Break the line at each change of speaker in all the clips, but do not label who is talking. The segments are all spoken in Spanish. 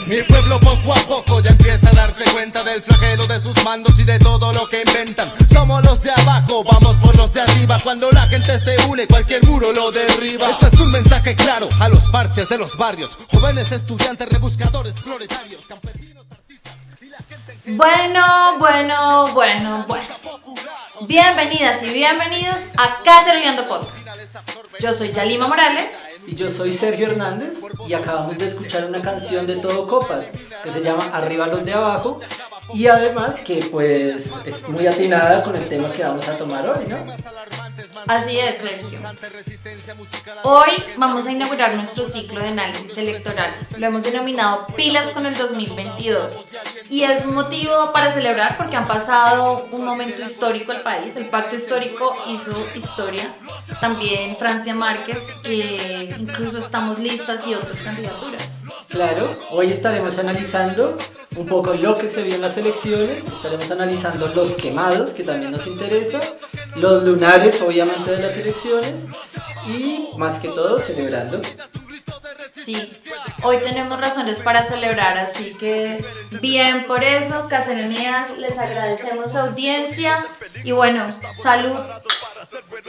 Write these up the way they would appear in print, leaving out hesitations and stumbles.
Mi pueblo poco a poco ya empieza a darse cuenta del flagelo de sus mandos y de todo lo que inventan. Somos los de abajo, vamos por los de arriba. Cuando la gente se une, cualquier muro lo derriba. Este es un mensaje claro a los parches de los barrios. Jóvenes estudiantes, rebuscadores, proletarios, campesinos, artistas y la gente en
Bueno. Bienvenidas y bienvenidos a Caceroleando Podcast. Yo soy Yalima Morales.
Y yo soy Sergio Hernández y acabamos de escuchar una canción de Todo Copas que se llama Arriba los de abajo y además que pues es muy atinada con el tema que vamos a tomar hoy, ¿no?
Así es, Sergio. Hoy vamos a inaugurar nuestro ciclo de análisis electoral. Lo hemos denominado Pilas con el 2022 y es un motivo para celebrar porque han pasado un momento histórico al país. El pacto histórico hizo historia. También Francia Márquez, incluso Estamos Listas y otras candidaturas.
Claro, hoy estaremos analizando un poco lo que se vio en las elecciones, estaremos analizando los quemados, que también nos interesa, los lunares obviamente de las elecciones y más que todo celebrando.
Sí, hoy tenemos razones para celebrar, así que bien por eso, caceroneas, les agradecemos su audiencia y bueno, salud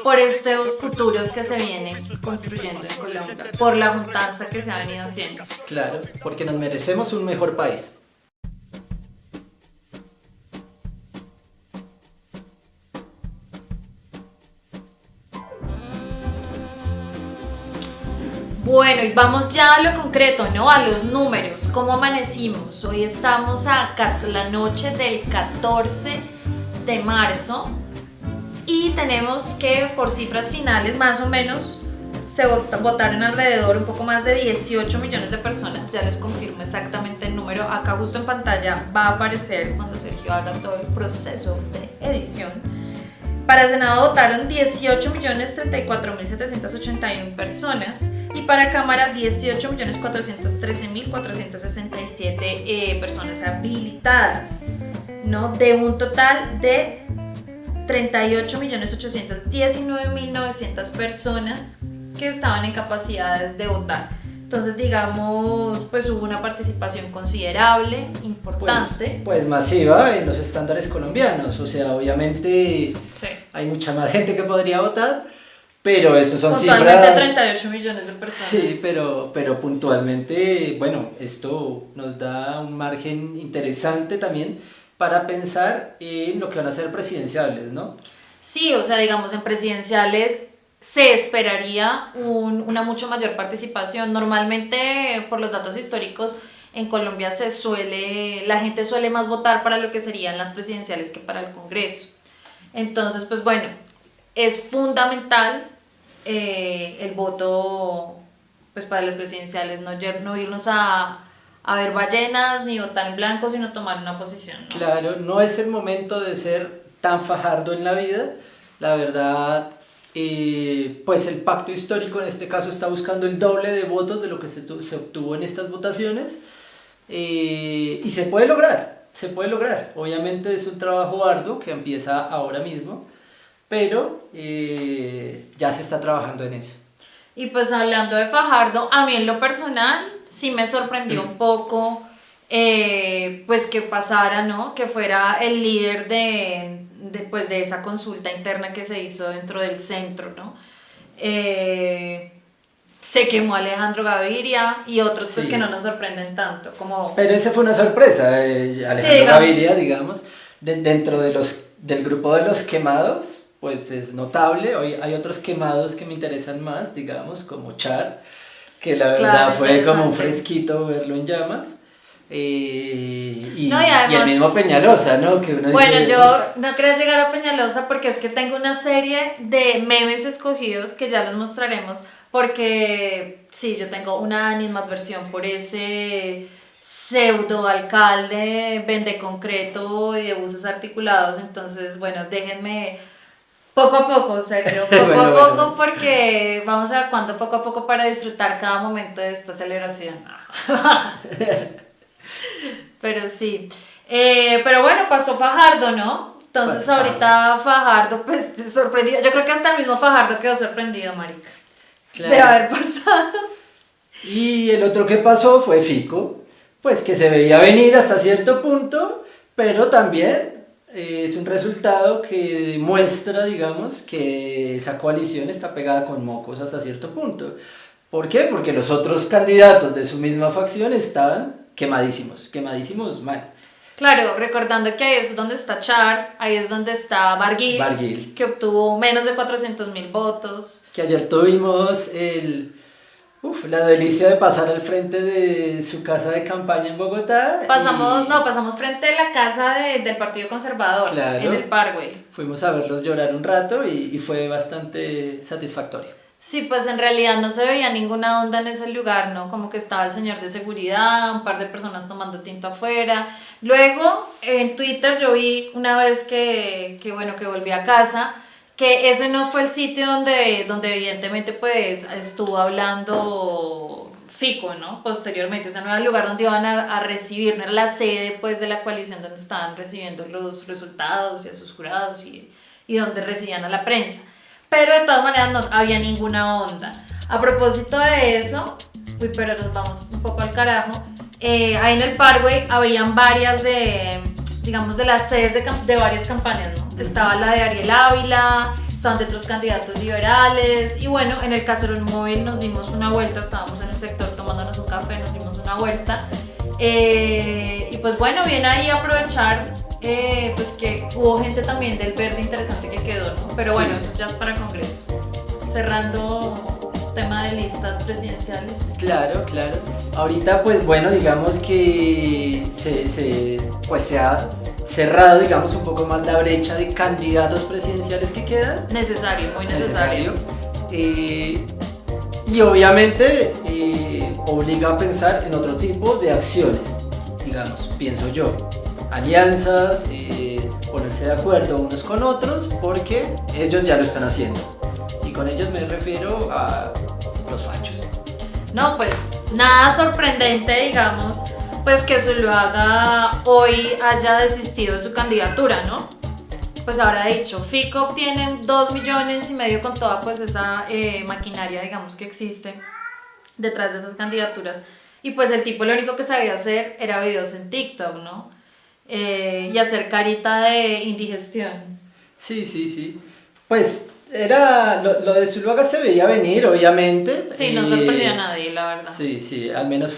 por estos futuros que se vienen construyendo en Colombia, por la juntanza que se ha venido haciendo.
Claro, porque nos merecemos un mejor país.
Bueno, y vamos ya a lo concreto, ¿no? A los números, ¿cómo amanecimos? Hoy estamos a la noche del 14 de marzo y tenemos que por cifras finales más o menos se votaron alrededor un poco más de 18 millones de personas. Ya les confirmo exactamente el número, acá justo en pantalla va a aparecer cuando Sergio haga todo el proceso de edición. Para Senado votaron 18.034.781 personas y para Cámara 18.413.467 personas habilitadas, ¿no? De un total de 38.819.900 personas que estaban en capacidades de votar. Entonces, digamos, pues hubo una participación considerable, importante.
Pues masiva en los estándares colombianos, o sea, obviamente
Sí.
hay mucha más gente que podría votar, pero eso son
Totalmente
cifras...
38 millones de personas.
Sí, pero puntualmente, bueno, esto nos da un margen interesante también para pensar en lo que van a ser presidenciales, ¿no?
Sí, o sea, digamos, en presidenciales se esperaría una mucho mayor participación. Normalmente, por los datos históricos, en Colombia la gente suele más votar para lo que serían las presidenciales que para el Congreso. Entonces, pues bueno, es fundamental el voto pues para las presidenciales, no irnos a ver ballenas ni votar en blanco, sino tomar una posición, ¿no?
Claro, no es el momento de ser tan fajardo en la vida, la verdad. Pues el pacto histórico en este caso está buscando el doble de votos de lo que se obtuvo en estas votaciones y se puede lograr, obviamente es un trabajo arduo que empieza ahora mismo, pero ya se está trabajando en eso.
Y pues hablando de Fajardo, a mí en lo personal sí me sorprendió un poco pues que pasara, ¿no? Que fuera el líder de esa consulta interna que se hizo dentro del centro, ¿no? Se quemó Alejandro Gaviria y otros pues
Sí.
que no nos sorprenden tanto, como...
Pero esa fue una sorpresa, Alejandro Gaviria, digamos, dentro del grupo de los quemados, pues es notable. Hoy hay otros quemados que me interesan más, digamos, como Char, que la verdad
Claro,
fue como un
interesante.
fresquito verlo en llamas. Y
además,
y el mismo Peñalosa, ¿no? Que uno
bueno,
dice,
yo no quería llegar a Peñalosa porque es que tengo una serie de memes escogidos que ya los mostraremos porque sí, yo tengo una animadversión por ese pseudo alcalde vende concreto y de buses articulados. Entonces, bueno, déjenme poco a poco, Sergio, poco
Bueno,
a poco,
bueno.
porque vamos a cuando poco a poco para disfrutar cada momento de esta celebración. Pero sí, pero bueno, pasó Fajardo, ¿no? Entonces
Pasó
ahorita Fajardo, pues sorprendido, yo creo que hasta el mismo Fajardo quedó sorprendido, marica,
Claro.
de haber pasado.
Y el otro que pasó fue Fico, pues que se veía venir hasta cierto punto, pero también es un resultado que demuestra, digamos, que esa coalición está pegada con mocos hasta cierto punto. ¿Por qué? Porque los otros candidatos de su misma facción estaban quemadísimos mal.
Claro, recordando que ahí es donde está Char, ahí es donde está Barguil, que obtuvo menos de 400.000 votos.
Que ayer tuvimos la delicia de pasar al frente de su casa de campaña en Bogotá.
Pasamos frente a la casa del Partido Conservador,
claro,
en el Parkway.
Fuimos a verlos llorar un rato y fue bastante satisfactorio.
Sí, pues en realidad no se veía ninguna onda en ese lugar, ¿no? Como que estaba el señor de seguridad, un par de personas tomando tinto afuera. Luego, en Twitter yo vi una vez que volví a casa, que ese no fue el sitio donde evidentemente pues estuvo hablando Fico, ¿no? Posteriormente, o sea, no era el lugar donde iban a recibir, no era la sede pues de la coalición donde estaban recibiendo los resultados y a sus jurados y donde recibían a la prensa. Pero de todas maneras no había ninguna onda. A propósito de eso, pero nos vamos un poco al carajo, ahí en el Parkway habían varias de las sedes de varias campañas, ¿no? Estaba la de Ariel Ávila, estaban de otros candidatos liberales, y bueno, en el Caserón Móvil nos dimos una vuelta, estábamos en el sector tomándonos un café, nos dimos una vuelta, y pues bueno, bien ahí aprovechar, pues que hubo gente también del Verde interesante que quedó, ¿no? Pero bueno, sí, eso ya es para Congreso. Cerrando tema de listas presidenciales.
Claro. Ahorita pues bueno, digamos que se ha cerrado, digamos, un poco más la brecha de candidatos presidenciales que quedan.
Necesario, muy necesario.
Y obviamente obliga a pensar en otro tipo de acciones, digamos, pienso yo. Alianzas, ponerse de acuerdo unos con otros, porque ellos ya lo están haciendo. Y con ellos me refiero a los fachos.
No, pues nada sorprendente, digamos, pues que Zuluaga hoy haya desistido de su candidatura, ¿no? Pues habrá dicho, Fico obtiene 2,5 millones con toda pues esa maquinaria, digamos, que existe detrás de esas candidaturas. Y pues el tipo lo único que sabía hacer era videos en TikTok, ¿no? Y hacer carita de indigestión.
Sí. Pues era lo de Zuluaga se veía venir, obviamente.
Sí, no sorprendió a nadie, la verdad.
Sí, al menos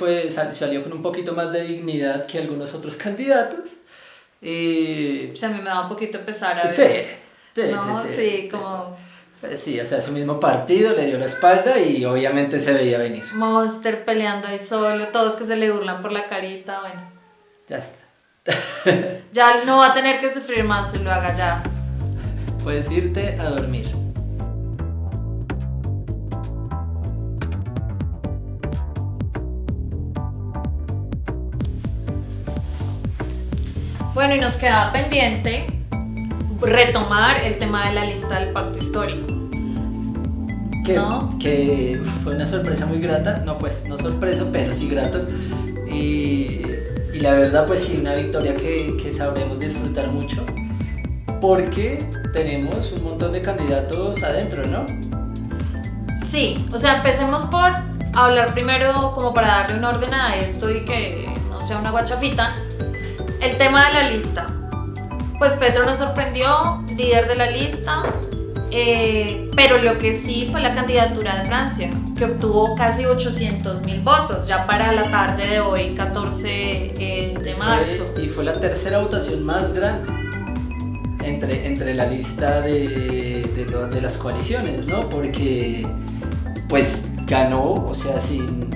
salió con un poquito más de dignidad que algunos otros candidatos.
O sea, a mí me da un poquito pesar a veces. Sí, como...
Sí, o sea, su mismo partido le dio la espalda y obviamente se veía venir.
Monster peleando ahí solo, todos que se le burlan por la carita, bueno.
Ya está.
Ya no va a tener que sufrir más, se lo haga ya.
Puedes irte a dormir.
Bueno, y nos queda pendiente retomar el tema de la lista del pacto histórico.
Que fue una sorpresa muy grata, no sorpresa, pero sí grata. Y la verdad, pues sí, una victoria que sabremos disfrutar mucho, porque tenemos un montón de candidatos adentro, ¿no?
Sí, o sea, empecemos por hablar primero, como para darle un orden a esto y que no sea una guachafita, el tema de la lista. Pues Petro nos sorprendió, líder de la lista, pero lo que sí fue la candidatura de Francia, que obtuvo casi 800.000 votos, ya para la tarde de hoy, 14 de marzo.
Y fue la tercera votación más grande entre la lista de las coaliciones, ¿no? Porque pues ganó, o sea, sin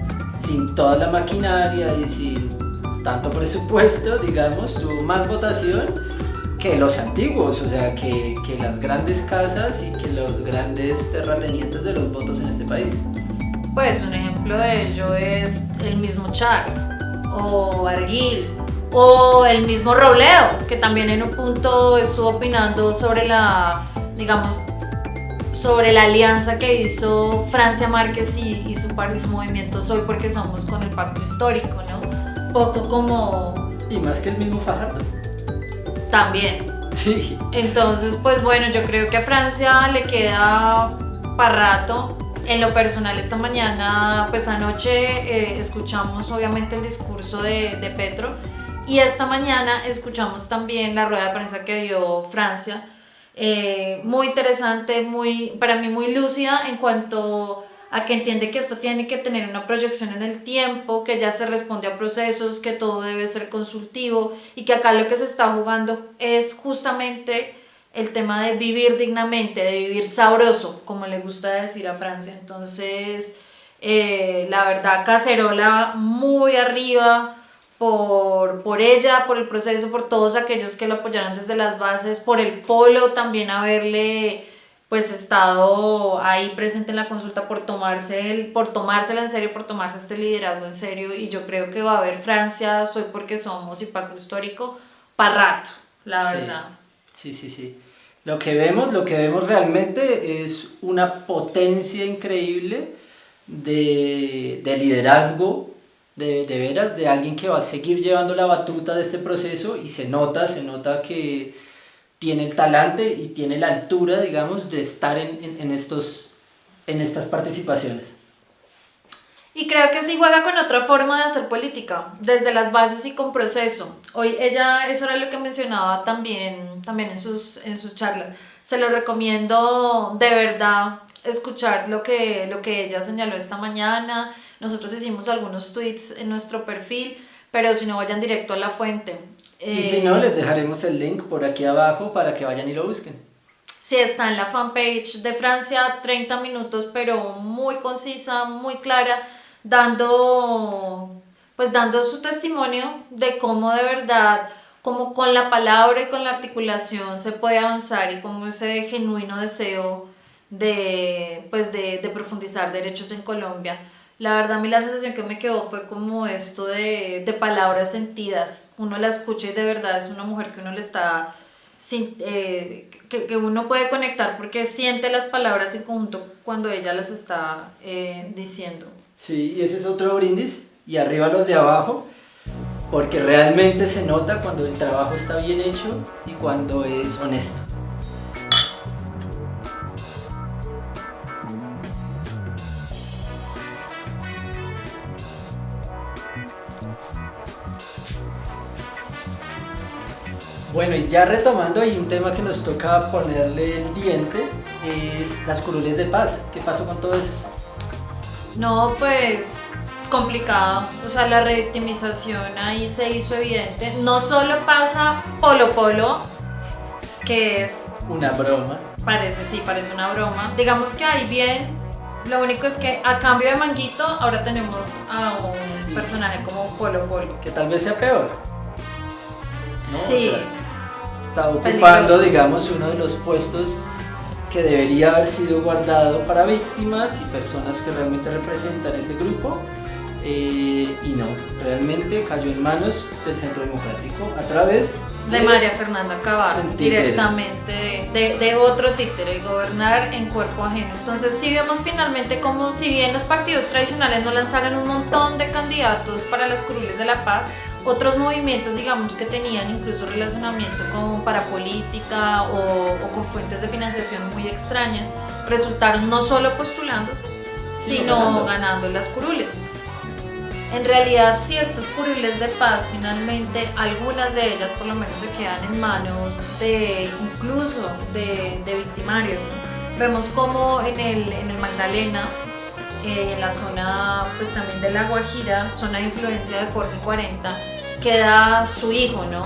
toda la maquinaria y sin tanto presupuesto, digamos, tuvo más votación que los antiguos, o sea, que las grandes casas y que los grandes terratenientes de los votos en este país.
Pues un ejemplo de ello es el mismo Char, o Barguil, o el mismo Robledo, que también en un punto estuvo opinando sobre sobre la alianza que hizo Francia Márquez y su movimiento Soy Porque Somos con el pacto histórico, ¿no? Poco como...
Y más que el mismo Fajardo.
También.
Sí.
Entonces, pues bueno, yo creo que a Francia le queda para rato En lo personal, esta mañana, pues anoche escuchamos obviamente el discurso de Petro y esta mañana escuchamos también la rueda de prensa que dio Francia. Muy interesante, para mí muy lúcida en cuanto a que entiende que esto tiene que tener una proyección en el tiempo, que ya se responde a procesos, que todo debe ser consultivo y que acá lo que se está jugando es justamente el tema de vivir dignamente, de vivir sabroso, como le gusta decir a Francia. Entonces, la verdad, cacerola muy arriba por ella, por el proceso, por todos aquellos que lo apoyaron desde las bases, por el polo también haberle pues estado ahí presente en la consulta por tomársela en serio, por tomarse este liderazgo en serio, y yo creo que va a haber Francia, soy porque somos y pacto histórico, para rato, la verdad.
Sí. Lo que vemos realmente es una potencia increíble de liderazgo, de veras, de alguien que va a seguir llevando la batuta de este proceso, y se nota que tiene el talante y tiene la altura, digamos, de estar en estas participaciones.
Y creo que sí juega con otra forma de hacer política, desde las bases y con proceso. Hoy ella, eso era lo que mencionaba también en sus charlas. Se lo recomiendo de verdad escuchar lo que ella señaló esta mañana. Nosotros hicimos algunos tweets en nuestro perfil, pero si no, vayan directo a la fuente.
Y si no, les dejaremos el link por aquí abajo para que vayan y lo busquen.
Sí, está en la fanpage de Francia, 30 minutos, pero muy concisa, muy clara, dando su testimonio de cómo de verdad, como con la palabra y con la articulación se puede avanzar, y como ese genuino deseo de profundizar derechos en Colombia. La verdad, a mí la sensación que me quedó fue como esto de palabras sentidas. Uno la escucha y de verdad es una mujer que uno le está... que uno puede conectar porque siente las palabras en conjunto cuando ella las está diciendo.
Sí, y ese es otro brindis, y arriba los de abajo, porque realmente se nota cuando el trabajo está bien hecho y cuando es honesto. Bueno, y ya retomando ahí un tema que nos toca ponerle el diente, es las curules de paz. ¿Qué pasó con todo eso?
No, pues complicado, o sea, la revictimización ahí se hizo evidente. No solo pasa Polo Polo, que es...
una broma.
Parece una broma. Digamos que ahí bien, lo único es que a cambio de Manguito, ahora tenemos a un personaje como Polo Polo.
Que tal vez sea peor, ¿no?
Sí.
O sea, está ocupando, digamos, uno de los puestos que debería haber sido guardado para víctimas y personas que realmente representan ese grupo, y no, realmente cayó en manos del Centro Democrático a través
de María Fernanda Cabal, directamente de otro títere, gobernar en cuerpo ajeno. Entonces sí vemos finalmente como, si bien los partidos tradicionales no lanzaron un montón de candidatos para las curules de la paz, otros movimientos, digamos, que tenían incluso relacionamiento con parapolítica o con fuentes de financiación muy extrañas, resultaron no solo postulándose, sino ganando las curules. En realidad, si estas curules de paz, finalmente, algunas de ellas por lo menos se quedan en manos incluso de victimarios, ¿no? Vemos como en el Magdalena, en la zona pues también de La Guajira, zona de influencia de Jorge 40, queda su hijo, ¿no?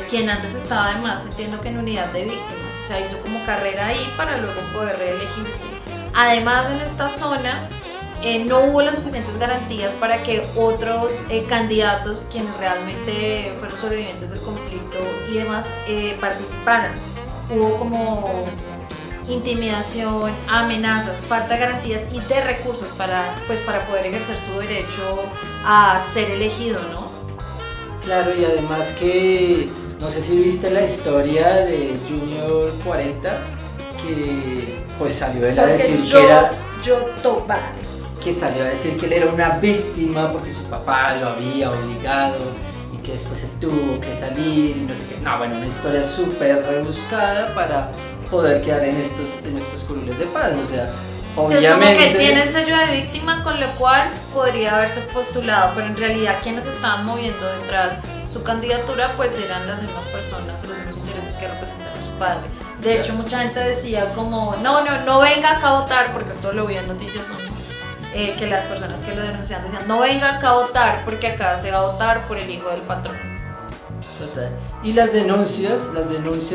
Quien antes estaba además, entiendo que en unidad de víctimas, o sea, hizo como carrera ahí para luego poder reelegirse. Además, en esta zona no hubo las suficientes garantías para que otros candidatos, quienes realmente fueron sobrevivientes del conflicto y demás, participaran. Hubo como intimidación, amenazas, falta de garantías y de recursos para poder ejercer su derecho a ser elegido, ¿no?
Claro, y además que, no sé si viste la historia de Junior 40, que pues salió él a decir que salió a decir que él era una víctima porque su papá lo había obligado y que después él tuvo que salir y no sé qué. No, bueno, una historia súper rebuscada para poder quedar en estos curules de paz. O sea,
Sí, es como que
Obviamente,
él tiene el sello de víctima, con lo cual podría haberse postulado, pero en realidad quienes estaban moviendo detrás su candidatura pues eran las mismas personas, los mismos intereses que representan a su padre. De hecho, mucha gente decía como, no venga acá a votar, porque esto lo vi en noticias, que las personas que lo denunciaban decían, no venga acá a votar, porque acá se va a votar por el hijo del patrón.
total. Y las denuncias,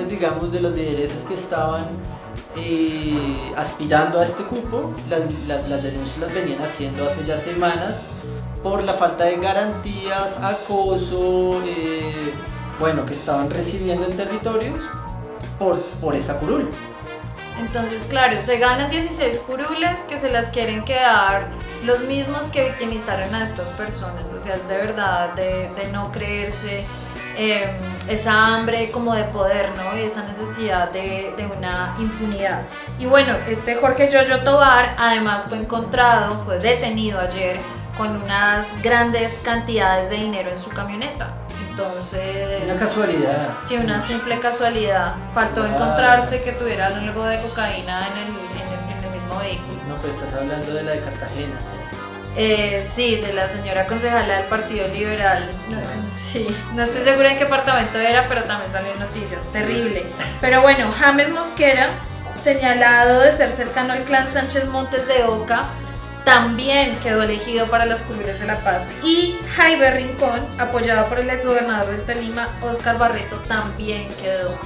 digamos, de los lideresas que estaban aspirando a este cupo, las denuncias las venían haciendo hace ya semanas por la falta de garantías, acoso, bueno, que estaban recibiendo en territorios por esa curul.
Entonces, claro, se ganan 16 curules que se las quieren quedar los mismos que victimizaron a estas personas. O sea, es de verdad de no creerse esa hambre como de poder, ¿no? Y esa necesidad de una impunidad. Y bueno, este Jorge Yoyo Tovar además fue detenido ayer con unas grandes cantidades de dinero en su camioneta. Entonces,
Una casualidad.
sí, una simple casualidad. Faltó
Claro.
encontrarse que tuviera algo de cocaína en el mismo vehículo.
No, pues estás hablando de la de Cartagena.
Sí, de la señora concejala del Partido Liberal. Sí, no estoy segura en qué departamento era, pero también salió en noticias. Terrible. Pero bueno, James Mosquera, señalado de ser cercano al clan Sánchez Montes de Oca, también quedó elegido para las curules de La Paz. Y Jaime Rincón, apoyado por el exgobernador del Tolima, Óscar Barreto, también quedó.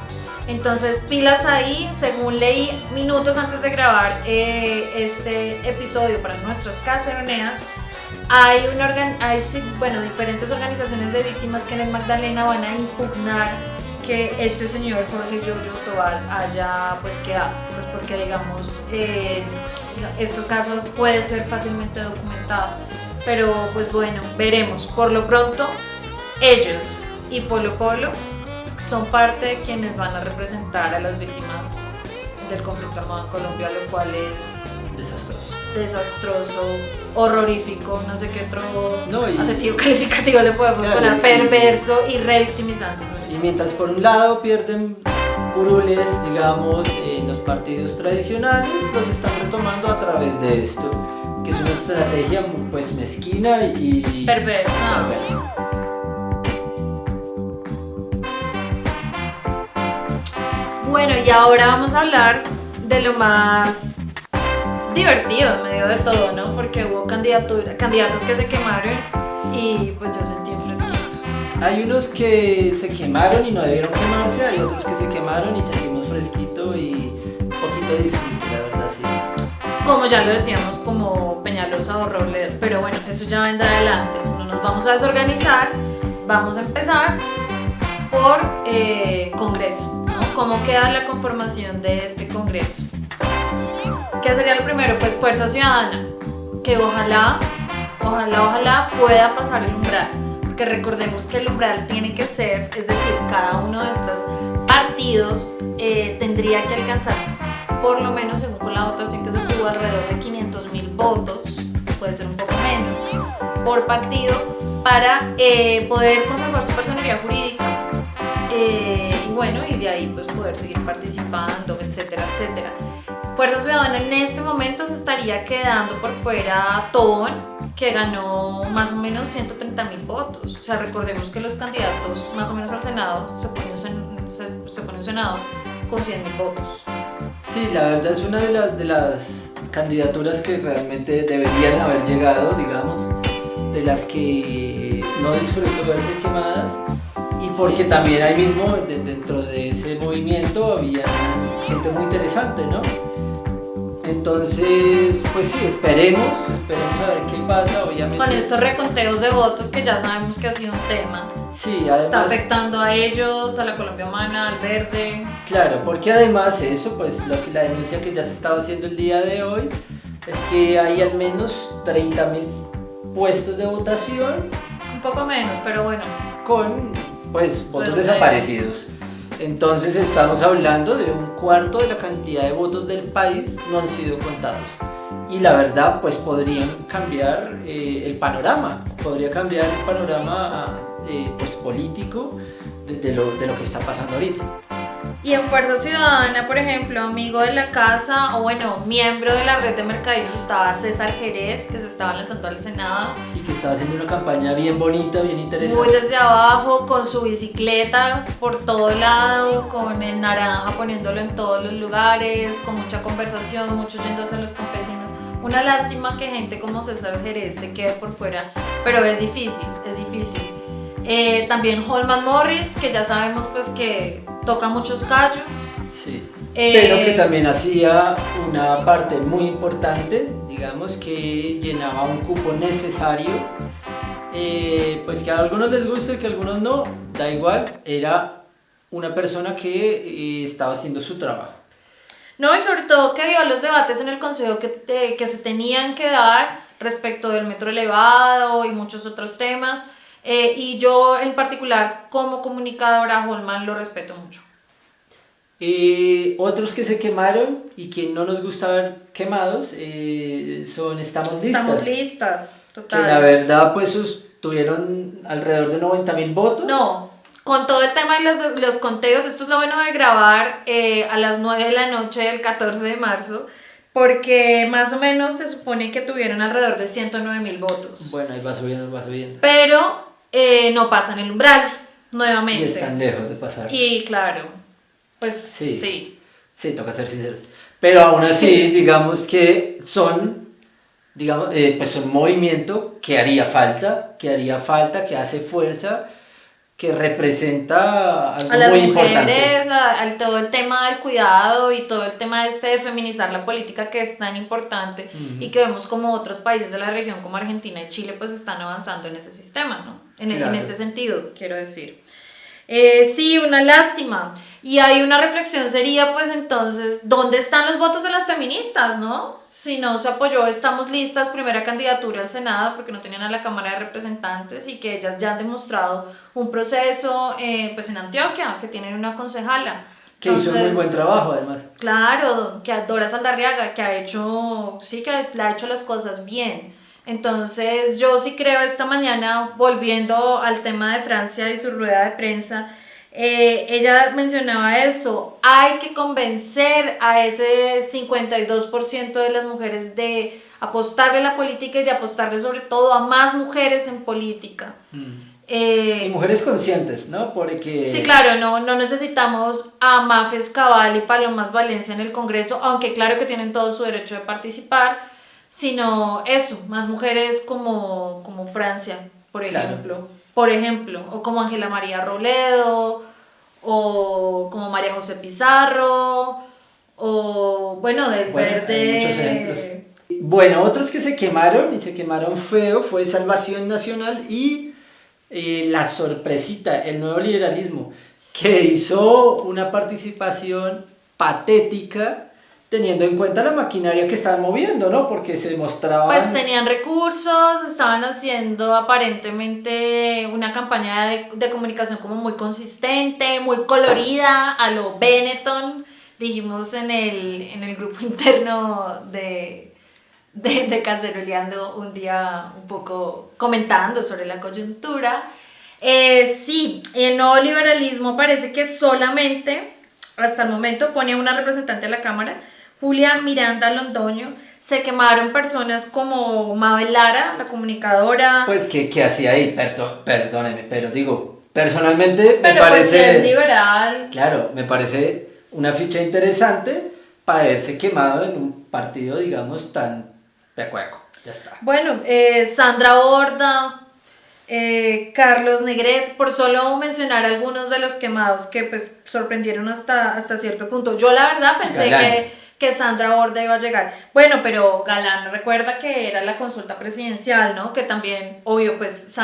Entonces, pilas ahí. Según leí minutos antes de grabar este episodio para nuestras caseroneas, hay diferentes organizaciones de víctimas que en el Magdalena van a impugnar que este señor Jorge Yoyo Tovar haya pues quedado, pues porque digamos este caso puede ser fácilmente documentado, pero pues bueno, veremos. Por lo pronto, ellos y Polo Polo son parte de quienes van a representar a las víctimas del conflicto armado en Colombia, lo cual es desastroso, horrorífico, no sé qué otro adjetivo calificativo le podemos poner, perverso y revictimizante.
Y mientras por un lado pierden curules, digamos, en los partidos tradicionales, los están retomando a través de esto, que es una estrategia pues mezquina y
perversa. Bueno, y ahora vamos a hablar de lo más divertido en medio de todo, ¿no? Porque hubo candidatos que se quemaron y pues yo sentí un fresquito.
Hay unos que se quemaron y no debieron quemarse, hay otros que se quemaron y sentimos fresquito y un poquito de disfrute, la verdad, sí.
Como ya lo decíamos, como Peñalosa o Robledo, pero bueno, eso ya vendrá adelante. No nos vamos a desorganizar, vamos a empezar por Congreso, ¿no? ¿Cómo queda la conformación de este Congreso? ¿Qué sería lo primero? Pues Fuerza Ciudadana, que ojalá pueda pasar el umbral, porque recordemos que el umbral tiene que ser, es decir, cada uno de estos partidos tendría que alcanzar, por lo menos según con la votación que se tuvo, alrededor de 500.000 votos, puede ser un poco menos, por partido, para poder conservar su personalidad jurídica. Y bueno, y de ahí pues poder seguir participando, etcétera, etcétera. Fuerza Ciudadana en este momento se estaría quedando por fuera Tobón, que ganó más o menos 130.000 votos. O sea, recordemos que los candidatos más o menos al Senado se pone un Senado con 100.000 votos.
Sí, la verdad es una de las candidaturas que realmente deberían haber llegado, digamos, de las que no disfruto verse quemadas. Y porque sí, también ahí mismo, dentro de ese movimiento, había gente muy interesante, ¿no? Entonces, pues sí, esperemos a ver qué pasa, obviamente.
Con estos reconteos de votos que ya sabemos que ha sido un tema.
Sí, además,
está afectando a ellos, a la Colombia Humana, al Verde.
Claro, porque además eso, pues la denuncia que ya se estaba haciendo el día de hoy, es que hay al menos 30.000 puestos de votación.
Un poco menos, pero bueno.
Con, pues, votos desaparecidos. Entonces estamos hablando de un cuarto de la cantidad de votos del país no han sido contados. Y la verdad, pues podrían cambiar el panorama, pues, político de lo que está pasando ahorita.
Y en Fuerza Ciudadana, por ejemplo, amigo de la casa, o bueno, miembro de la red de mercadillos, estaba César Jerez, que se estaba lanzando al Senado.
Y que estaba haciendo una campaña bien bonita, bien interesante.
Muy desde abajo, con su bicicleta por todo lado, con el naranja poniéndolo en todos los lugares, con mucha conversación, muchos yéndose a los campesinos. Una lástima que gente como César Jerez se quede por fuera, pero es difícil, es difícil. También Holman Morris, que ya sabemos pues que toca muchos callos.
Sí, pero que también hacía una parte muy importante, digamos, que llenaba un cupo necesario, pues que a algunos les gusta, que a algunos no, da igual, era una persona que estaba haciendo su trabajo.
No, y sobre todo que dio los debates en el Consejo que se tenían que dar respecto del metro elevado y muchos otros temas. Y yo en particular como comunicadora a Holman lo respeto mucho.
Otros que se quemaron y que no nos gusta ver quemados son Estamos Listas.
Estamos listas, total.
Que la verdad pues tuvieron alrededor de 90.000 votos.
No, con todo el tema de los conteos, esto es lo bueno de grabar a las 9 de la noche del 14 de marzo, porque más o menos se supone que tuvieron alrededor de 109.000 votos.
Bueno, ahí va subiendo, va subiendo.
Pero no pasan el umbral, nuevamente.
Y están lejos de pasar.
Y claro, pues sí.
Sí, toca ser sinceros. Pero aún así, digamos que son, pues un movimiento que haría falta, que hace fuerza, que representa algo
a las
muy
mujeres,
importante.
todo el tema del cuidado y todo el tema de feminizar la política que es tan importante y que vemos como otros países de la región como Argentina y Chile pues están avanzando en ese sistema, ¿no? En ese sentido, quiero decir. Sí, una lástima. Y hay una reflexión sería pues entonces, ¿dónde están los votos de las feministas, no? Si no se apoyó Estamos Listas, primera candidatura al Senado, porque no tenían a la Cámara de Representantes y que ellas ya han demostrado un proceso pues en Antioquia, que tienen una concejala.
Que hizo muy buen trabajo además.
Claro, que Dora Saldarriaga, que ha hecho las cosas bien. Entonces yo sí creo esta mañana, volviendo al tema de Francia y su rueda de prensa, ella mencionaba eso, hay que convencer a ese 52% de las mujeres de apostarle a la política y de apostarle sobre todo a más mujeres en política.
Y mujeres conscientes, ¿no? Porque...
Sí, claro, no necesitamos a Mafes Cabal y Palomas Valencia en el Congreso, aunque claro que tienen todo su derecho de participar, sino eso, más mujeres como Francia, por ejemplo.
Claro.
Por ejemplo, o como Ángela María Robledo, o como María José Pizarro, o bueno, del Verde.
Hay muchos ejemplos. Bueno, otros que se quemaron, y se quemaron feo, fue Salvación Nacional y la sorpresita, el Nuevo Liberalismo, que hizo una participación patética teniendo en cuenta la maquinaria que estaban moviendo, ¿no? Porque se mostraban...
Pues tenían recursos, estaban haciendo aparentemente una campaña de comunicación como muy consistente, muy colorida, a lo Benetton, dijimos en el grupo interno de Canceroleando un día un poco comentando sobre la coyuntura. Sí, el nuevo liberalismo parece que solamente, hasta el momento, pone a una representante de la Cámara, Julia Miranda Londoño. Se quemaron personas como Mabel Lara, la comunicadora.
Pues, ¿qué hacía ahí? Perdóneme, pero digo, personalmente me
pero
parece...
Pues es liberal.
Claro, me parece una ficha interesante para haberse quemado en un partido, digamos, tan pecueco. Ya está.
Bueno, Sandra Borda, Carlos Negret, por solo mencionar algunos de los quemados que pues sorprendieron hasta cierto punto. Yo la verdad pensé que Sandra Borda iba a llegar. Bueno, pero Galán, recuerda que era la consulta presidencial, ¿no? Que también, obvio, pues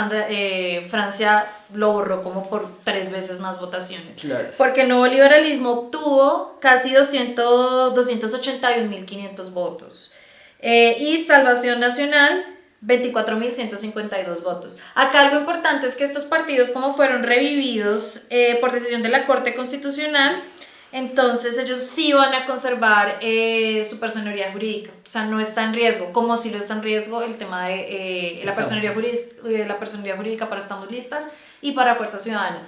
Francia lo borró como por 3 veces más votaciones.
Claro.
Porque el nuevo liberalismo obtuvo casi 281.500 votos. Y Salvación Nacional, 24.152 votos. Acá algo importante es que estos partidos, como fueron revividos por decisión de la Corte Constitucional, entonces ellos sí van a conservar su personería jurídica, o sea, no está en riesgo, como si lo está en riesgo el tema de la personería jurídica para Estamos Listas y para Fuerza Ciudadana.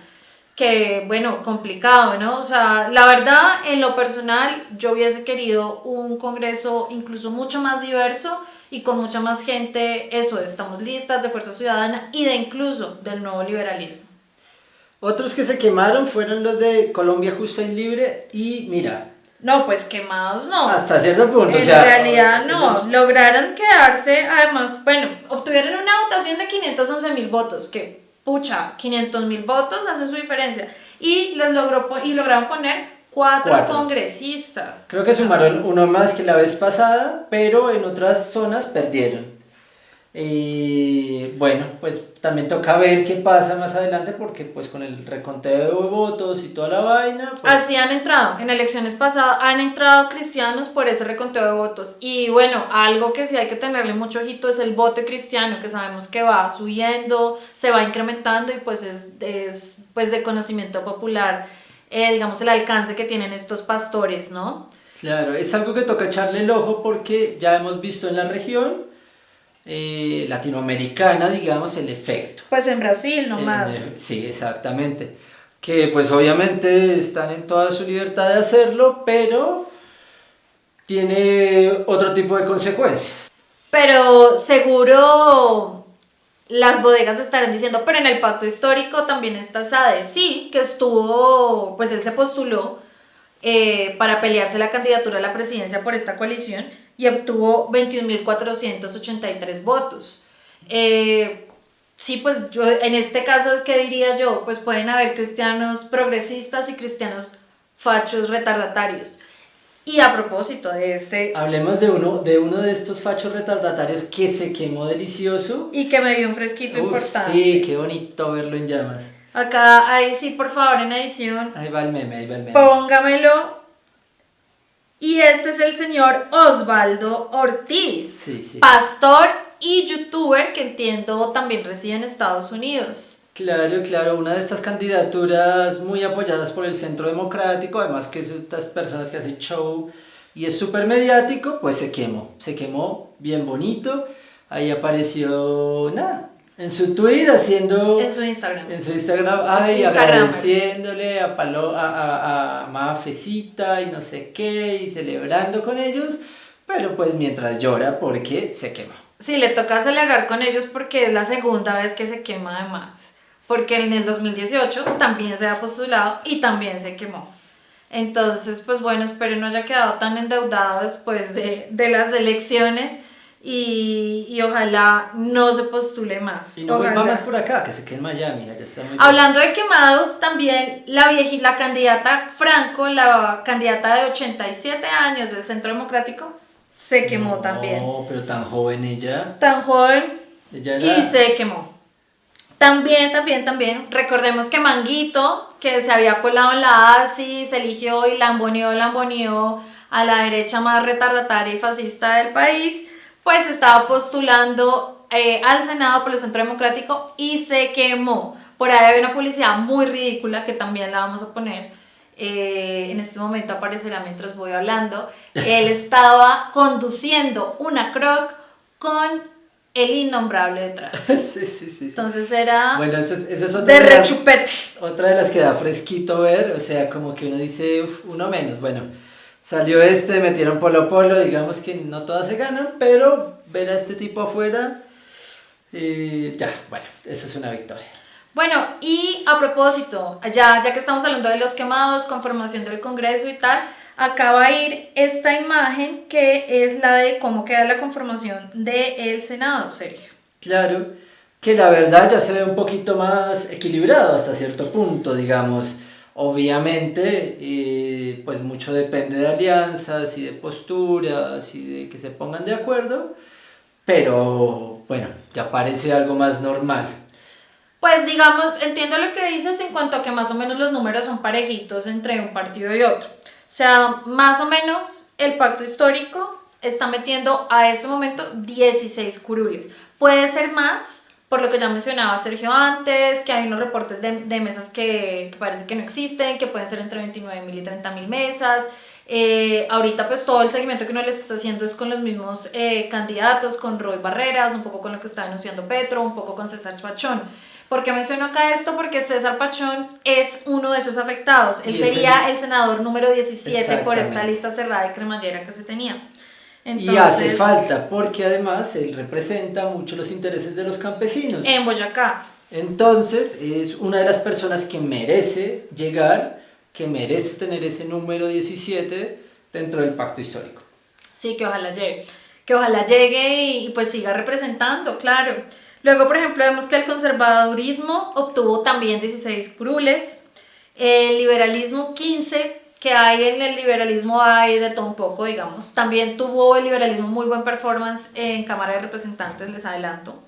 que, bueno, complicado, ¿no? O sea, la verdad, en lo personal, yo hubiese querido un Congreso incluso mucho más diverso y con mucha más gente, eso, estamos listas, de Fuerza Ciudadana y de incluso del nuevo liberalismo.
Otros que se quemaron fueron los de Colombia Justa y Libre y mira,
No, pues quemados no.
hasta cierto punto,
En
o sea,
realidad no,
ellos-
lograron quedarse, además, bueno, obtuvieron una votación de 511.000 votos, que pucha, 500.000 votos hacen su diferencia, y lograron poner cuatro
Cuatro.
congresistas.
creo que sumaron uno más que la vez pasada, pero en otras zonas perdieron. Bueno, pues también toca ver qué pasa más adelante porque pues con el reconteo de votos y toda la vaina, pues,
Así han entrado, en elecciones pasadas han entrado cristianos por ese reconteo de votos. Y bueno, algo que sí hay que tenerle mucho ojito es el voto cristiano, que sabemos que va subiendo, se va incrementando y pues es pues de conocimiento popular, digamos, el alcance que tienen estos pastores, ¿no?
claro, es algo que toca echarle el ojo porque ya hemos visto en la región latinoamericana, digamos, el efecto.
Pues en Brasil nomás.
Sí, exactamente. Que pues obviamente están en toda su libertad de hacerlo, pero tiene otro tipo de consecuencias.
Pero seguro las bodegas estarán diciendo, pero en el pacto histórico también está Sade. Sí, que estuvo, pues él se postuló para pelearse la candidatura a la presidencia por esta coalición y obtuvo 21.483 votos. Sí, pues yo, en este caso, ¿qué diría yo? Pues pueden haber cristianos progresistas y cristianos fachos retardatarios. Y a propósito de este,
Hablemos de uno de estos fachos retardatarios que se quemó delicioso.
y que me dio un fresquito
Uf,
importante.
sí, qué bonito verlo en llamas.
Acá, ahí sí, por favor, en edición,
Ahí va el meme, ahí va el meme.
póngamelo. Y este es el señor Osvaldo Ortiz,
Sí, sí.
pastor y youtuber que entiendo también reside en Estados Unidos.
Claro, claro, una de estas candidaturas muy apoyadas por el Centro Democrático, además que es estas personas que hacen show y es súper mediático, pues se quemó bien bonito, ahí apareció, nada, en su tweet haciendo,
En su Instagram.
en su Instagram, ay,
Instagramer.
agradeciéndole a Mafecita y no sé qué, y celebrando con ellos, pero pues mientras llora porque se quemó.
Sí, le toca celebrar con ellos porque es la segunda vez que se quema además. Porque en el 2018 también se ha postulado y también se quemó. Entonces, pues bueno, espero no haya quedado tan endeudado después de las elecciones y ojalá no se postule más.
Y no vuelva
Ojalá.
más por acá, que se quede en Miami, allá está muy bien.
Hablando de quemados, también la candidata Franco, la candidata de 87 años del Centro Democrático, se quemó también.
No, pero tan joven ella.
Tan joven
Ella
y
era...
se quemó. También, recordemos que Manguito, que se había colado en la ASI, se eligió y lamboneó a la derecha más retardataria y fascista del país, pues estaba postulando al Senado por el Centro Democrático y se quemó. Por ahí había una publicidad muy ridícula que también la vamos a poner. En este momento aparecerá mientras voy hablando. Él estaba conduciendo una croc con el innombrable detrás.
Sí.
Entonces era
Bueno, esa es otra
de
de las,
rechupete.
otra de las que da fresquito ver, o sea, como que uno dice, "Uf, uno menos". Bueno, salió metieron Polo, digamos que no todas se ganan, pero ver a este tipo afuera, ya, bueno, eso es una victoria.
Bueno, y a propósito, ya que estamos hablando de los quemados, conformación del Congreso y tal, acá va a ir esta imagen que es la de cómo queda la conformación del Senado, Sergio.
Claro, que la verdad ya se ve un poquito más equilibrado hasta cierto punto, digamos. Obviamente, pues mucho depende de alianzas y de posturas y de que se pongan de acuerdo, pero bueno, ya parece algo más normal.
Pues digamos, entiendo lo que dices en cuanto a que más o menos los números son parejitos entre un partido y otro. O sea, más o menos el pacto histórico está metiendo a este momento 16 curules. Puede ser más, por lo que ya mencionaba Sergio antes, que hay unos reportes de mesas que parece que no existen, que pueden ser entre 29.000 y 30.000 mesas. Ahorita pues todo el seguimiento que uno le está haciendo es con los mismos candidatos, con Roy Barreras, un poco con lo que está denunciando Petro, un poco con César Pachón. ¿Por qué menciono acá esto? Porque César Pachón es uno de esos afectados. Él
Y es
sería el senador número 17 por esta
Exactamente.
lista cerrada de cremallera que se tenía.
Y hace
Entonces,
falta, porque además él representa mucho los intereses de los campesinos.
en Boyacá.
Entonces es una de las personas que merece llegar, que merece tener ese número 17 dentro del pacto histórico.
Sí, que ojalá llegue. Que ojalá llegue y pues siga representando, claro. Luego, por ejemplo, vemos que el conservadurismo obtuvo también 16 curules, el liberalismo 15, que hay en el liberalismo hay de todo un poco, digamos. También tuvo el liberalismo muy buen performance en Cámara de Representantes, les adelanto.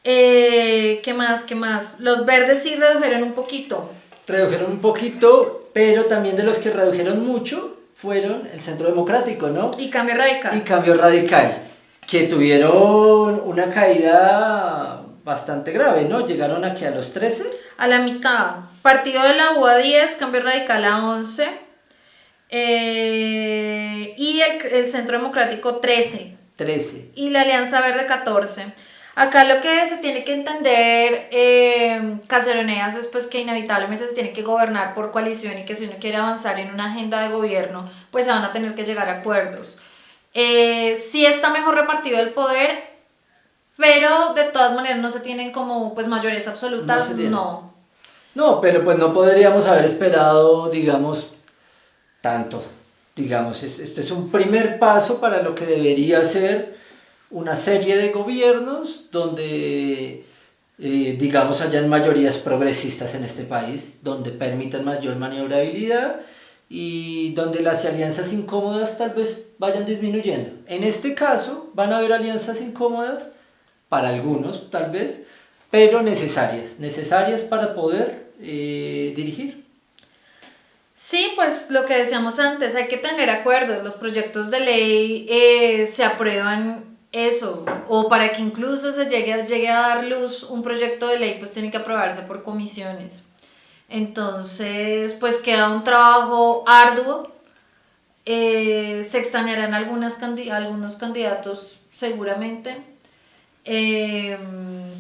¿Qué más? ¿Qué más? Los verdes sí redujeron un poquito.
Redujeron un poquito, pero también de los que redujeron mucho fueron el Centro Democrático, ¿no?
Y cambio radical.
Y Cambio Radical, que tuvieron una caída bastante grave, ¿no? Llegaron aquí a los 13.
A la mitad. Partido de la U a 10, cambio radical a 11. Y el Centro Democrático 13.
13.
Y la Alianza Verde 14. Acá lo que se tiene que entender, Caseroneas, es pues que inevitablemente se tiene que gobernar por coalición y que si uno quiere avanzar en una agenda de gobierno, pues se van a tener que llegar a acuerdos. Sí está mejor repartido el poder, pero de todas maneras no se tienen como pues mayorías absolutas,
No se tienen.
no.
No, pero pues no podríamos haber esperado, digamos, tanto. Digamos, este es un primer paso para lo que debería ser una serie de gobiernos donde, digamos, hayan mayorías progresistas en este país, donde permitan mayor maniobrabilidad y donde las alianzas incómodas tal vez vayan disminuyendo. En este caso van a haber alianzas incómodas para algunos tal vez, pero necesarias para poder dirigir.
Sí, pues lo que decíamos antes, hay que tener acuerdos, los proyectos de ley se aprueban eso, o para que incluso se llegue a dar luz un proyecto de ley, pues tiene que aprobarse por comisiones. Entonces, pues queda un trabajo arduo, se extrañarán algunos candidatos seguramente,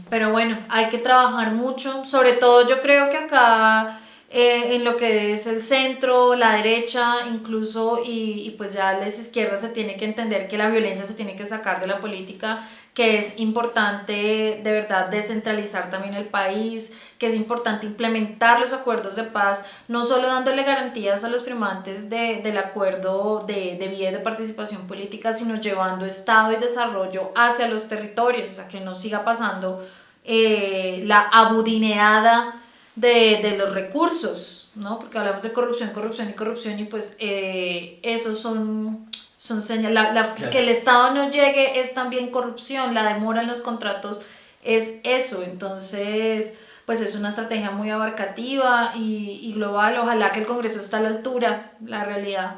pero bueno, hay que trabajar mucho, sobre todo yo creo que acá en lo que es el centro, la derecha incluso y pues ya las izquierdas se tiene que entender que la violencia se tiene que sacar de la política, que es importante de verdad descentralizar también el país, que es importante implementar los acuerdos de paz, no solo dándole garantías a los firmantes del acuerdo de vías de participación política, sino llevando Estado y desarrollo hacia los territorios, o sea, que no siga pasando la abudineada de los recursos, ¿no? Porque hablamos de corrupción y pues esos son señales,
Claro.
que el Estado no llegue es también corrupción, la demora en los contratos es eso, entonces pues es una estrategia muy abarcativa y global, ojalá que el Congreso esté a la altura, la realidad.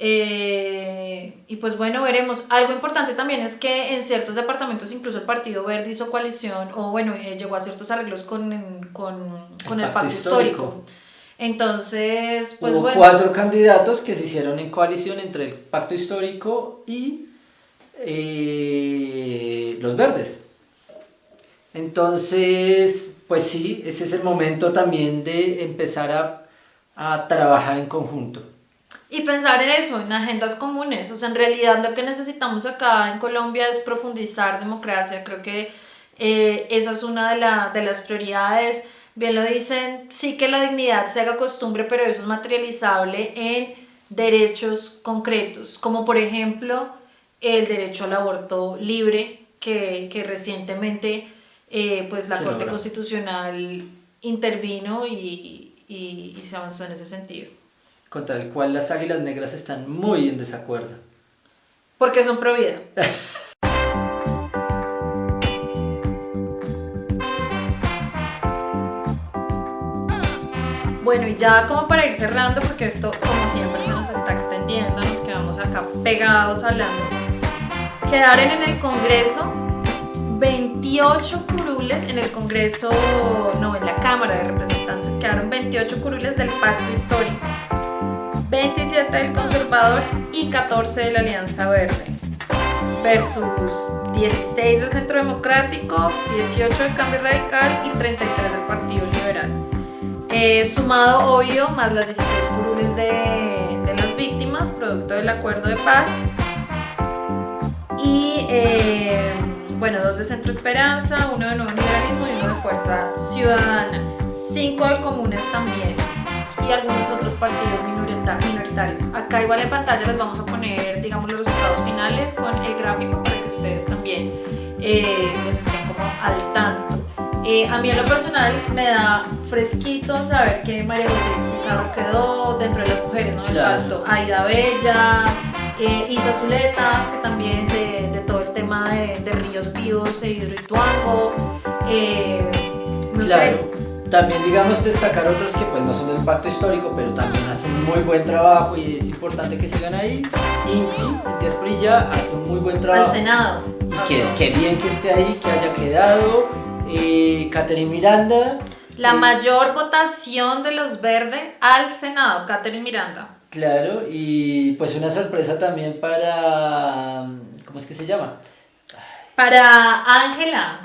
Y pues bueno, veremos. Algo importante también es que en ciertos departamentos incluso el Partido Verde hizo coalición o bueno, llegó a ciertos arreglos con el pacto histórico. Entonces, pues
Hubo
bueno.
4 candidatos que se hicieron en coalición entre el pacto histórico y los verdes. Entonces, pues sí, ese es el momento también de empezar a trabajar en conjunto.
Y pensar en eso, en agendas comunes. O sea, en realidad lo que necesitamos acá en Colombia es profundizar democracia. Creo que esa es una de las prioridades. Bien lo dicen, sí que la dignidad se haga costumbre, pero eso es materializable en derechos concretos, como por ejemplo el derecho al aborto libre, que recientemente pues la
Se
Corte
logró.
Constitucional intervino y se avanzó en ese sentido.
Contra el cual las águilas negras están muy en desacuerdo.
Porque son pro vida. Bueno, y ya como para ir cerrando, porque esto como siempre se nos está extendiendo, nos quedamos acá pegados hablando. Quedaron en el Congreso 28 curules, en la Cámara de Representantes quedaron 28 curules del Pacto Histórico, 27 del Conservador y 14 de la Alianza Verde. versus 16 del Centro Democrático, 18 del Cambio Radical y 33 del Partido Liberal. Sumado, obvio, más las 16 curules de las víctimas, producto del acuerdo de paz. Y bueno, 2 de Centro Esperanza, 1 de Nuevo Liberalismo y 1 de Fuerza Ciudadana. 5 de Comunes también. Y algunos otros partidos minoritarios. Acá igual en pantalla les vamos a poner, digamos, los resultados finales con el gráfico para que ustedes también pues estén como al tanto. A mí en lo personal me da fresquito saber que María José Pizarro quedó dentro de las mujeres, ¿no? Del pacto. Aida Bella, Isa Zuleta, que también de todo el tema de ríos vivos e Hidroituango. No sé.
También, digamos, destacar otros que pues no son del pacto histórico, pero también hacen muy buen trabajo y es importante que sigan ahí. Inti Asprilla hace un muy buen trabajo.
Al Senado.
Y que bien que esté ahí, que haya quedado. Catherine Miranda.
La mayor votación de los verdes al Senado, Catherine Miranda.
Claro, y pues una sorpresa también para... ¿Cómo es que se llama?
Para Ángela,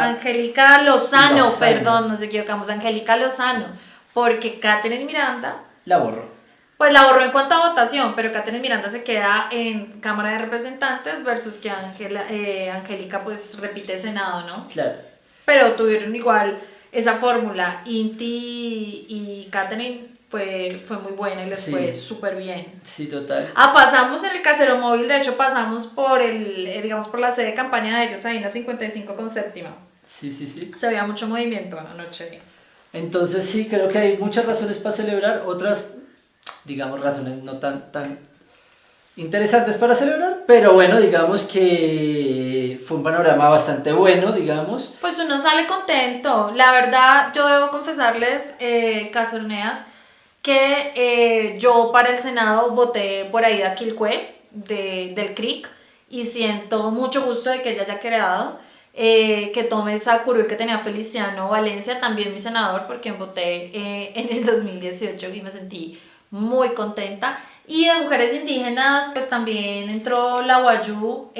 Angélica
Lozano, perdón, nos equivocamos, Angélica Lozano, porque Catherine Miranda
la borró.
Pues la borró en cuanto a votación, pero Catherine Miranda se queda en Cámara de Representantes versus que Angélica pues repite Senado, ¿no?
Claro.
Pero tuvieron igual esa fórmula, Inti y Catherine fue muy buena y les fue súper bien.
Sí, total.
Pasamos en el casero móvil, de hecho pasamos por digamos por la sede de campaña de ellos ahí en la 55 con séptima.
Sí.
Se veía mucho movimiento anoche.
Entonces sí, creo que hay muchas razones para celebrar, otras, digamos, razones no tan interesantes para celebrar, pero bueno, digamos que fue un panorama bastante bueno, digamos.
Pues uno sale contento, la verdad yo debo confesarles, Casorneas, que yo para el Senado voté por Aida Quilcue del CRIC y siento mucho gusto de que ella haya quedado, que tome esa curul que tenía Feliciano Valencia, también mi senador, por quien voté en el 2018 y me sentí muy contenta. Y de mujeres indígenas pues también entró la Guayú,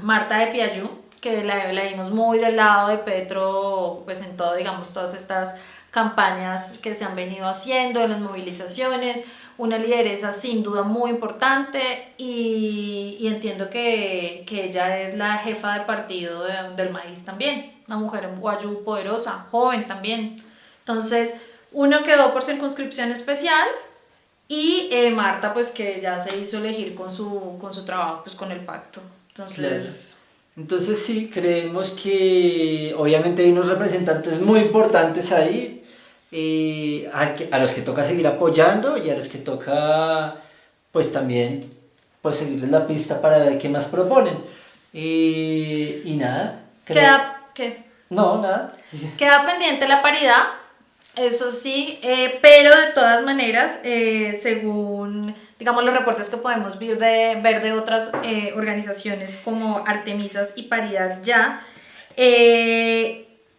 Marta de Piayú, que la vimos muy del lado de Petro pues en todo, digamos, todas estas campañas que se han venido haciendo, en las movilizaciones, una lideresa sin duda muy importante y entiendo que ella es la jefa de partido del maíz también, una mujer guayú poderosa, joven también. Entonces uno quedó por circunscripción especial y Marta pues que ya se hizo elegir con su trabajo pues con el pacto.
Entonces sí, creemos que obviamente hay unos representantes muy importantes ahí, a los que toca seguir apoyando y a los que toca pues también pues seguirles la pista para ver qué más proponen. Y nada. Nada.
Queda pendiente la paridad, eso sí, pero de todas maneras, según digamos los reportes que podemos ver de otras organizaciones como Artemisas y Paridad Ya,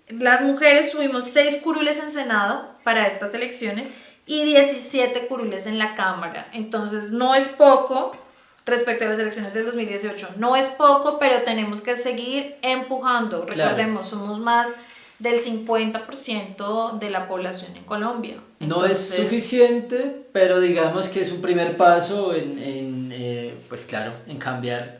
las mujeres subimos 6 curules en Senado para estas elecciones y 17 curules en la Cámara. Entonces no es poco respecto a las elecciones del 2018. No es poco, pero tenemos que seguir empujando. Claro. Recordemos, somos más del 50% de la población en Colombia.
Entonces, no es suficiente, pero digamos que es un primer paso pues claro, en cambiar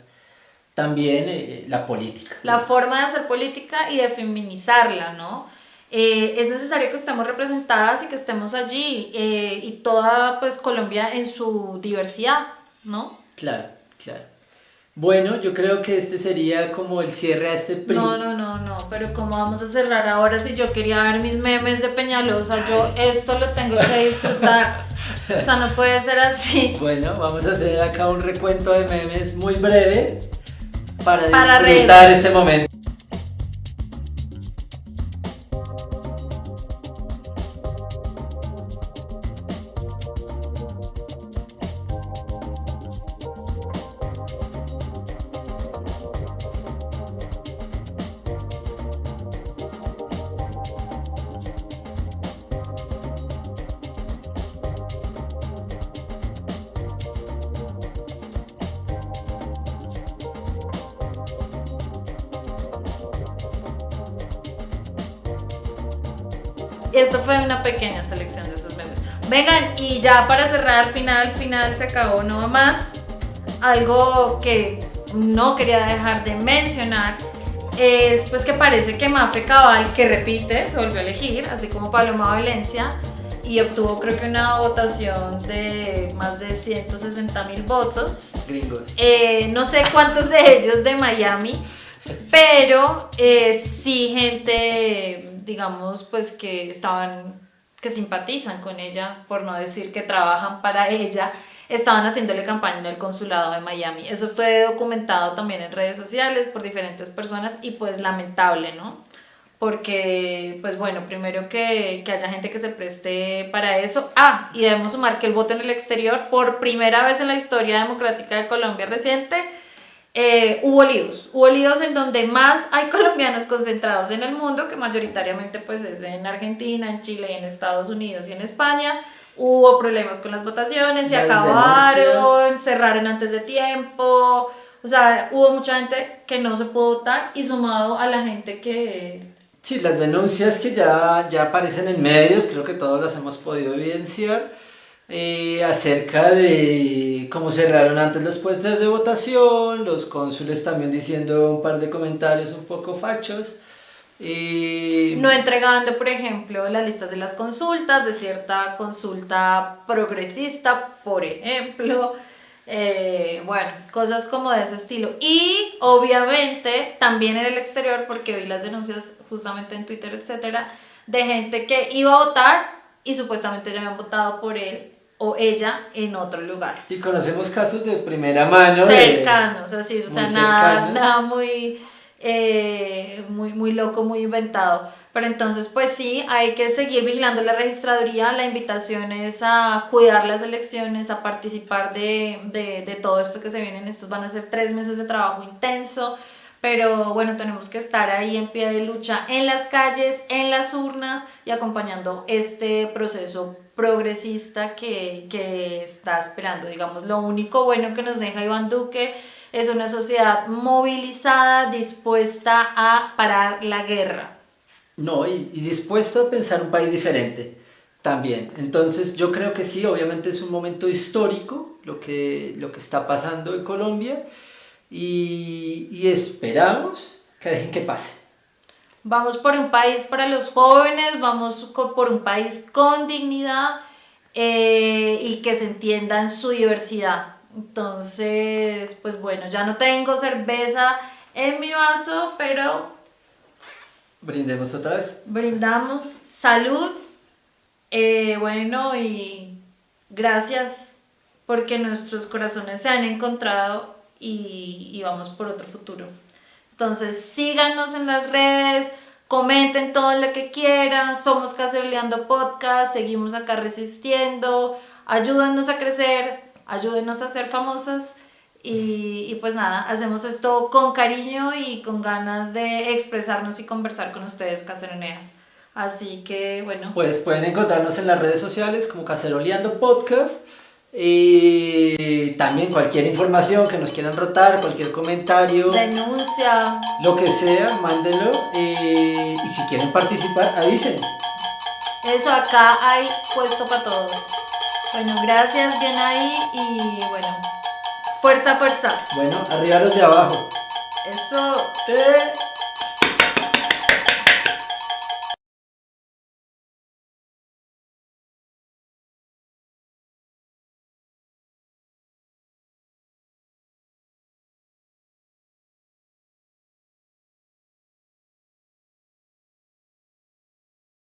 también la política.
La forma de hacer política y de feminizarla, ¿no? Es necesario que estemos representadas y que estemos allí y toda pues Colombia en su diversidad, ¿no?
Claro. Bueno, yo creo que este sería como el cierre a este
No, pero ¿cómo vamos a cerrar ahora si yo quería ver mis memes de Peñalosa? Yo esto lo tengo que disfrutar, o sea, no puede ser así.
Bueno, vamos a hacer acá un recuento de memes muy breve para disfrutar este momento.
esto fue una pequeña selección de esos memes. Vengan, y ya para cerrar, final se acabó, no más. Algo que no quería dejar de mencionar es pues que parece que Mafe Cabal, que repite, se volvió a elegir, así como Paloma Valencia, y obtuvo creo que una votación de más de 160,000 votos.
Gringos.
No sé cuántos de ellos de Miami, pero sí gente, digamos, pues que simpatizan con ella, por no decir que trabajan para ella, estaban haciéndole campaña en el consulado de Miami. Eso fue documentado también en redes sociales por diferentes personas y pues lamentable, ¿no? Porque, pues bueno, primero que haya gente que se preste para eso. Y debemos sumar que el voto en el exterior, por primera vez en la historia democrática de Colombia reciente, hubo líos en donde más hay colombianos concentrados en el mundo, que mayoritariamente pues es en Argentina, en Chile, en Estados Unidos y en España. Hubo problemas con las votaciones, se acabaron, cerraron antes de tiempo, o sea, hubo mucha gente que no se pudo votar y sumado a la gente que...
Sí, las denuncias que ya aparecen en medios, creo que todos las hemos podido evidenciar, acerca de cómo cerraron antes los puestos de votación, los cónsules también diciendo un par de comentarios un poco fachos.
No entregando, por ejemplo, las listas de las consultas, de cierta consulta progresista, por ejemplo. Bueno, cosas como de ese estilo. Y obviamente también en el exterior, porque vi las denuncias justamente en Twitter, etcétera, de gente que iba a votar y supuestamente ya habían votado por él o ella en otro lugar.
Y conocemos casos de primera mano.
Cercanos, así, o sea, nada muy loco, muy inventado. Pero entonces, pues sí, hay que seguir vigilando la registraduría. La invitación es a cuidar las elecciones, a participar de todo esto que se viene. Estos van a ser 3 meses de trabajo intenso, pero bueno, tenemos que estar ahí en pie de lucha en las calles, en las urnas y acompañando este proceso progresista que está esperando. Digamos, lo único bueno que nos deja Iván Duque es una sociedad movilizada, dispuesta a parar la guerra.
No, y dispuesto a pensar un país diferente también. Entonces yo creo que sí, obviamente es un momento histórico lo que está pasando en Colombia y esperamos que dejen que pase.
Vamos por un país para los jóvenes, vamos por un país con dignidad y que se entienda en su diversidad. Entonces, pues bueno, ya no tengo cerveza en mi vaso, pero...
Brindemos otra vez.
Brindamos salud, bueno, y gracias porque nuestros corazones se han encontrado y vamos por otro futuro. Entonces síganos en las redes, comenten todo lo que quieran, somos Caceroleando Podcast, seguimos acá resistiendo, ayúdennos a crecer, ayúdennos a ser famosos. Y pues nada, hacemos esto con cariño y con ganas de expresarnos y conversar con ustedes, caceroneas. Así que bueno.
Pues pueden encontrarnos en las redes sociales como Caceroleando Podcast. Y también cualquier información que nos quieran rotar, cualquier comentario,
denuncia,
lo que sea, mándenlo. Y si quieren participar, avisen.
Eso, acá hay puesto para todos. Bueno, gracias, bien ahí y bueno. Fuerza, fuerza.
Bueno, arriba los de abajo.
Eso.